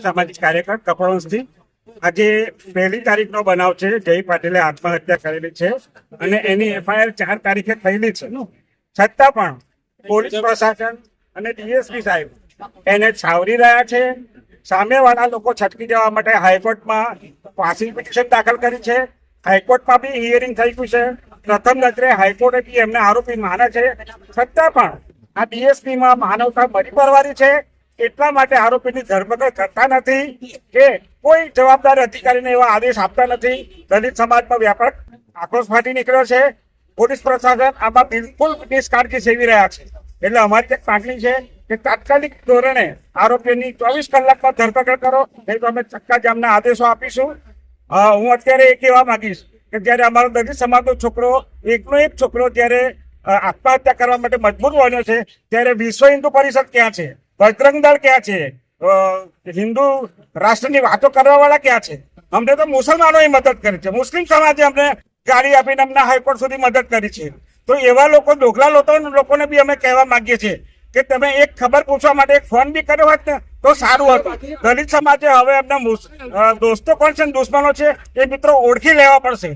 સામાજિક કાર્યકર કપડવંશથી આજે 1 તારીખનો બનાવ છે. જય પાટીલે આત્મહત્યા કરેલી છે અને એની FIR 4 તારીખે થયેલી છે. છતાં પણ પોલીસ પ્રશાસન અને DSP સાહેબ એને છાવરી રહ્યા છે. સામેવાળા લોકો છટકી જવા માટે હાઈકોર્ટમાં પાસિંગ પિટિશન દાખલ કરી છે. હાઈકોર્ટમાં બી હિયરિંગ થઈ ગયું છે. પ્રથમ નજરે હાઈકોર્ટે બી એમને આરોપી માને છે. છતાં પણ આ DSPમાં માનવતા મરી પરવારી છે. એટલા માટે આરોપીની ધરપકડ કરતા નથી કે કોઈ જવાબદાર અધિકારીને એવા આદેશ આપતા નથી. દલિત સમાજમાં વ્યાપક આક્રોશ ફાટી નીકળ્યો છે. પોલીસ પ્રશાસન આમાં બિલકુલ નિષ્કાળજી સેવી રહ્યા છે. એટલે અમારી એક માંગણી છે કે તાત્કાલિક ધોરણે આરોપીની 24 કલાકમાં ધરપકડ કરો, નહીં તો અમે ચક્કાજામના આદેશો આપીશું. હું અત્યારે એ કહેવા માંગીશ કે જ્યારે અમારો દલિત સમાજનો છોકરો એકનો એક છોકરો જ્યારે આત્મહત્યા કરવા માટે મજબૂર બન્યો છે, ત્યારે વિશ્વ હિન્દુ પરિષદ ક્યાં છે? બજરંગ દળ ક્યાં છે? હિન્દુ રાષ્ટ્રની વાતો કરવા વાળા ક્યાં છે? અમને તો મુસલમાનોએ મદદ કરી છે. મુસ્લિમ સમાજે અમને ગાડી આપીને અમને હાઈકોર્ટ સુધી મદદ કરી છે. તો એવા લોકો ડોગલા લોકોને બી અમે કહેવા માંગીએ છીએ કે તમે એક ખબર પૂછવા માટે એક ફોન બી કર્યો હોત ને તો સારું હતું. દલિત સમાજે હવે એમના દોસ્તો કોણ છે, દુશ્મનો છે, એ મિત્રો ઓળખી લેવા પડશે.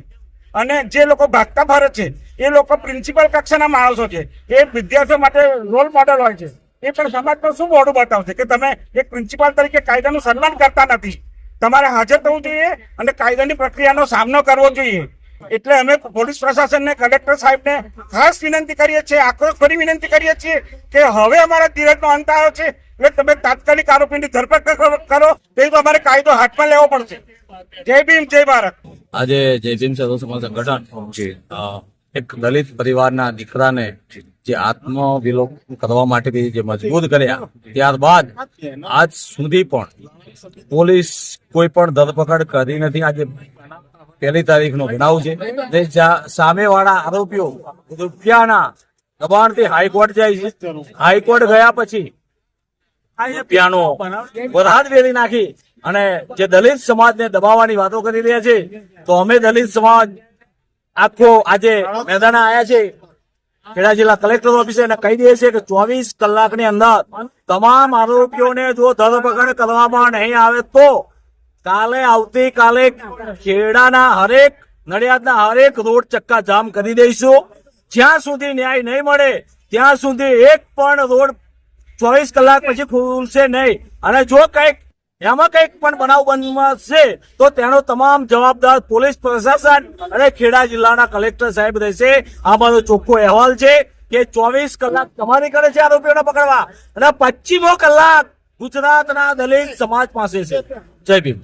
અને જે લોકો ભાગતા ફરે છે એ લોકો પ્રિન્સિપલ કક્ષાના માણસો છે. એ વિદ્યાર્થીઓ માટે રોલ મોડેલ હોય છે. એ પણ સમાજમાં શું મોઢું બતાવશે કે તમે એક પ્રિન્સિપાલ તરીકે કાયદાનું સન્માન કરતા નથી. તમારે હાજર થવું જોઈએ અને કાયદાની પ્રક્રિયાનો સામનો કરવો જોઈએ. એટલે અમે પોલીસ પ્રશાસનને, કલેક્ટર સાહેબને ખાસ વિનંતી કરીએ છીએ, આક્રોશભરી વિનંતી કરીએ છીએ કે હવે અમારા ધીરજનો અંત આવ્યો છે. એટલે તમે તાત્કાલિક આરોપીની ધરપકડ કરો, તે તો અમારે કાયદો હાથમાં લેવો પડશે. જય ભીમ, જય ભારત. આજે જય ભીમ સર્વ સમાજ સંગઠન એક દલિત પરિવારના દીકરાને જે આત્મવિલોપન કરવા માટે જે મજબૂર કર્યા, ત્યારબાદ આજ સુધી પણ પોલીસ કોઈ પણ ધરપકડ કરી નથી. આજે 1 તારીખનો બનાવ છે. સામેવાળા આરોપીઓ રૂપિયાના દબાણથી હાઈકોર્ટ જાય છે. હાઈકોર્ટ ગયા પછી રૂપિયાનો વરહાદ વેરી નાખી અને જે દલિત સમાજને દબાવવાની વાતો કરી રહ્યા છે, તો અમે દલિત સમાજ આખો આજે મેદાને આવ્યા છે. ખેડા જિલ્લા કલેક્ટર ઓફિસે એને કહી દઈએ છે કે 24 કલાકની અંદર તમામ આરોપીઓને જો ધરપકડ કરવામાં નહીં આવે તો આવતીકાલે ખેડાના હરેક, નડિયાદના હરેક રોડ ચક્કા જામ કરી દઈશું. જ્યાં સુધી ન્યાય નહીં મળે ત્યાં સુધી એક પણ રોડ 24 કલાક પછી ખુલશે નહીં. અને જો એમાં કંઈક પણ બનાવ બનશે તો તેનો તમામ જવાબદાર પોલીસ પ્રશાસન અને ખેડા જિલ્લાના કલેક્ટર સાહેબ રહેશે. આમાંનો ચોખ્ખો અહેવાલ છે કે 24 કલાક તમારી કરે છે આરોપીઓને પકડવા અને 25મો કલાક ગુજરાતના દલિત સમાજ પાસે છે. જય ભીમ.